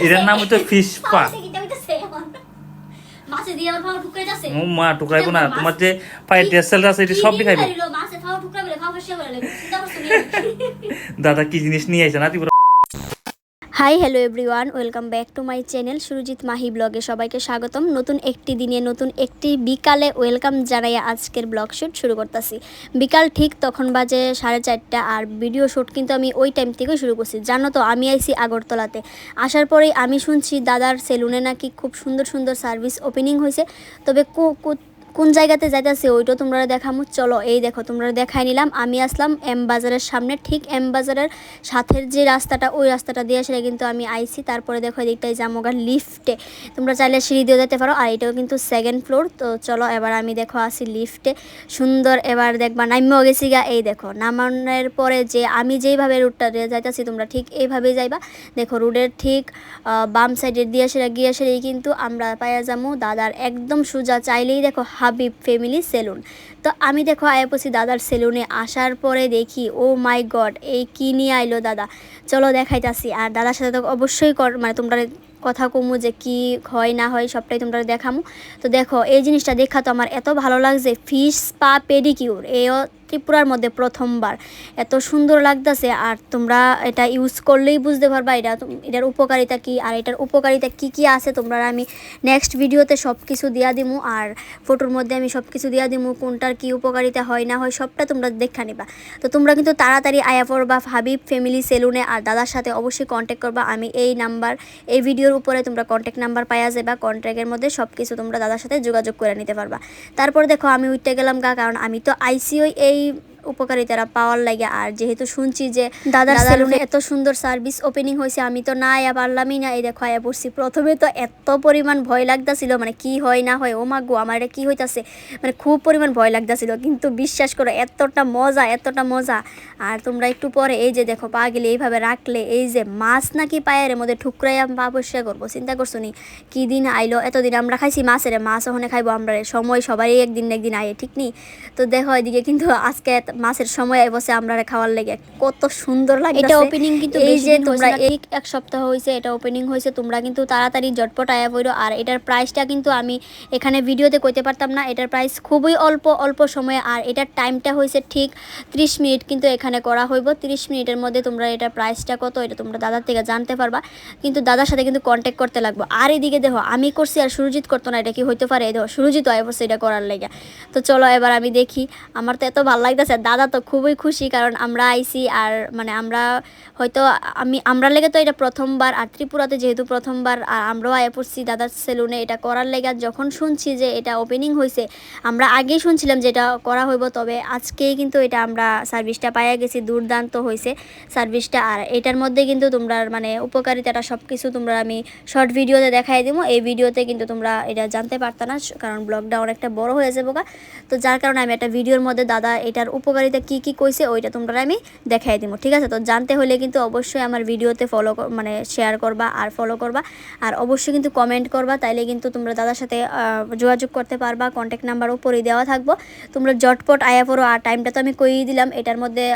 এটার নাম হচ্ছে ফিশ পা। মাছে দিয়ে আমার ফাও ঠুকাই যাচ্ছে ও মা টুকাইবো না, তোমার যে পায়ে টেসেল আছে এটা সবই খাইবে। মাছে ফাও ঠুকাই বলে ফাও ফেসে বলে চিন্তা করছ নি। দাদা কি জিনিস নিয়ে আইছে না Tripura. Hi hello everyone, welcome back to my channel Surajit Mahi ব্লগে সবাইকে স্বাগতম। নতুন একটি দিনে নতুন একটি বিকালে ওয়েলকাম জানাই আজকের ব্লগ শ্যুট শুরু করতেছি। বিকাল ঠিক তখন বাজে 4:30 আর ভিডিও শ্যুট কিন্তু আমি ওই টাইম থেকে শুরু করছি। জানো তো আমি আইছি আগরতলাতে, আসার পরেই আমি শুনছি দাদার সেলুনে নাকি খুব সুন্দর সুন্দর সার্ভিস ওপেনিং হয়েছে। তবে কোন জায়গাতে যাইতেছে ওইটাও তোমরা দেখামু। চলো এই দেখো তোমরা দেখাই নিলাম। আমি আসলাম এম বাজারের সামনে, ঠিক এম বাজারের সাথের যে রাস্তাটা ওই রাস্তাটা দিয়ে সেটা কিন্তু আমি আইছি। তারপরে দেখো এদিকটাই জামোগার লিফটে, তোমরা চাইলে সিঁড়ি দিয়ে যেতে পারো। আর এটাও কিন্তু 2nd ফ্লোর। তো চলো এবার আমি দেখো আসি লিফটে, সুন্দর এবার দেখবা নামিও গেছি গা। এই দেখো নামানোর পরে যে আমি যেইভাবে রুটটা দিয়ে যাইতেছি তোমরা ঠিক এইভাবেই যাইবা। দেখো রোডের ঠিক বাম সাইডের দিয়ে সেটা গিয়ে সেটাই কিন্তু আমরা পাইয়া যাবো দাদার একদম সোজা। চাইলেই দেখো হাবিব ফ্যামিলি সেলুন। তো আমি দেখো আয়া পড়ছি দাদার সেলুনে। আসার পরে দেখি ও মাই গড, এই কি নিয়ে আইলো দাদা। চলো দেখাইতাছি। আর দাদার সাথে তো অবশ্যই মানে তোমরা কথা কমু যে কি হয় না হয় সবটাই তোমরা দেখামু। তো দেখো এই জিনিসটা দেখা তো আমার এত ভালো লাগছে, ফিশ স্পা পেডিকিউর। এও ত্রিপুরার মধ্যে প্রথমবার, এত সুন্দর লাগতেছে। আর তোমরা এটা ইউজ করলেই বুঝতে পারবা এটার উপকারিতা কি, আর এটার উপকারিতা কি কি আছে তোমরা আমি নেক্সট ভিডিওতে সব কিছু দিয়া দিমু। আর ফটোর মধ্যে আমি সব কিছু দিয়া দিমু, কোনটার কি উপকারিতা হয় না হয় সবটা তোমরা দেখা নিবা। তো তোমরা কিন্তু তাড়াতাড়ি আয়া পড়বা হাবিব ফ্যামিলি সেলুনে। আর দাদার সাথে অবশ্যই কন্ট্যাক্ট করবা। আমি এই নাম্বার, এই ভিডিওর উপরে তোমরা কন্ট্যাক্ট নাম্বার পাওয়া যাবে। কন্ট্যাক্টের মধ্যে সব কিছু তোমরা দাদার সাথে যোগাযোগ করে নিতে পারবা। তারপর দেখো আমি উঠতে গেলাম কারণ আমি তো আইসিও এই উপকারিতারা পাওয়ার লাগে। আর যেহেতু শুনছি যে দাদার সেলুনে এত সুন্দর সার্ভিস ওপেনিং হয়েছে, আমি তো না আয়া পারলামই না। এই দেখো আয়া পড়ছি। প্রথমে তো এত পরিমাণ ভয় লাগতেছিল, মানে কি হয় না হয়, ও মা গো আমার এটা কী হইতাছে, মানে খুব পরিমাণ ভয় লাগতেছিল। কিন্তু বিশ্বাস করো এতটা মজা, এতটা মজা। আর তোমরা একটু পরে এই যে দেখো পা গেলে এইভাবে রাখলে এই যে মাছ নাকি পায়ের মধ্যে ঠুকরাইয়া পা পরিষ্কার করবো। চিন্তা করছো নি কী দিন আইলো। এতদিন আমরা খাইছি মাছের, মাছ ওখানে খাইবো আমরা, সময় সবারই একদিন না একদিন আয়ে, ঠিক নি? তো দেখো এদিকে কিন্তু আজকে মাছের সময় বসে আমরা খাওয়ার লেগে কত সুন্দর লাগে। এটা ওপেনিং কিন্তু এই যে তোমরা এই 1 সপ্তাহ হয়েছে এটা ওপেনিং হয়েছে। তোমরা কিন্তু তাড়াতাড়ি জটপট আয়া পড়ো। আর এটার প্রাইসটা কিন্তু আমি এখানে ভিডিওতে কইতে পারতাম না। এটার প্রাইস খুবই অল্প সময়ে। আর এটার টাইমটা হয়েছে ঠিক 30 মিনিট কিন্তু এখানে করা হইব। 30 মিনিটের মধ্যে তোমরা এটার প্রাইসটা কত এটা তোমরা দাদার থেকে জানতে পারবা। কিন্তু দাদার সাথে কিন্তু কন্ট্যাক্ট করতে লাগবে। আর এদিকে দেখো আমি করছি আর সুরজিৎ করতো না, এটা কি হইতে পারে? দেখো সুরজিৎ আয়া পড়ছে এটা করার লেগে। তো চলো এবার আমি দেখি। আমার তো এত ভালো লাগতেছে, দাদা তো খুবই খুশি কারণ আমরা আইছি। আর মানে আমরা হয়তো আমরা লেগে তো এটা প্রথমবার, আর ত্রিপুরাতে যেহেতু প্রথমবার, আর আমরাও আয়া পড়ছি দাদার সেলুনে এটা করার লেগে। যখন শুনছি যে এটা ওপেনিং হয়েছে, আমরা আগেই শুনছিলাম যে এটা করা হইব, তবে আজকেই কিন্তু এটা আমরা সার্ভিসটা পাইয়া গেছি। দুর্দান্ত হয়েছে সার্ভিসটা। আর এটার মধ্যে কিন্তু তোমরা মানে উপকারিতাটা সব কিছু তোমরা আমি শর্ট ভিডিওতে দেখাই দেবো। এই ভিডিওতে কিন্তু তোমরা এটা জানতে পারতা না কারণ ব্লগটা অনেকটা বড় হয়ে যাবে। তো যার কারণে আমি একটা ভিডিওর মধ্যে দাদা এটার উপকারিতা কি কি কইছে ওইটা তোমরা আমি দেখাই দিব, ঠিক আছে? তো জানতে হলে কিন্তু অবশ্যই আমার ভিডিওতে মানে শেয়ার করবা আর ফলো করবা। আর অবশ্যই কিন্তু কমেন্ট করবা, তাইলে কিন্তু তোমরা দাদার সাথে যোগাযোগ করতে পারবা। কন্ট্যাক্ট নাম্বার উপরেই দেওয়া থাকবো, তোমরা জটপট আয়া পড়ো। আর টাইমটা তো আমি কইই দিলাম, এটার মধ্যে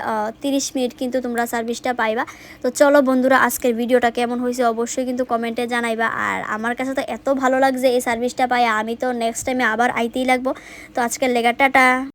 30 মিনিট কিন্তু তোমরা সার্ভিসটা পাইবা। তো চলো বন্ধুরা, আজকের ভিডিওটা কেমন হয়েছে অবশ্যই কিন্তু কমেন্টে জানাইবা। আর আমার কাছে তো এত ভালো লাগছে এই সার্ভিসটা পাই, আমি তো নেক্সট টাইমে আবার আইতেই লাগবো। তো আজকের লেগা টাটা।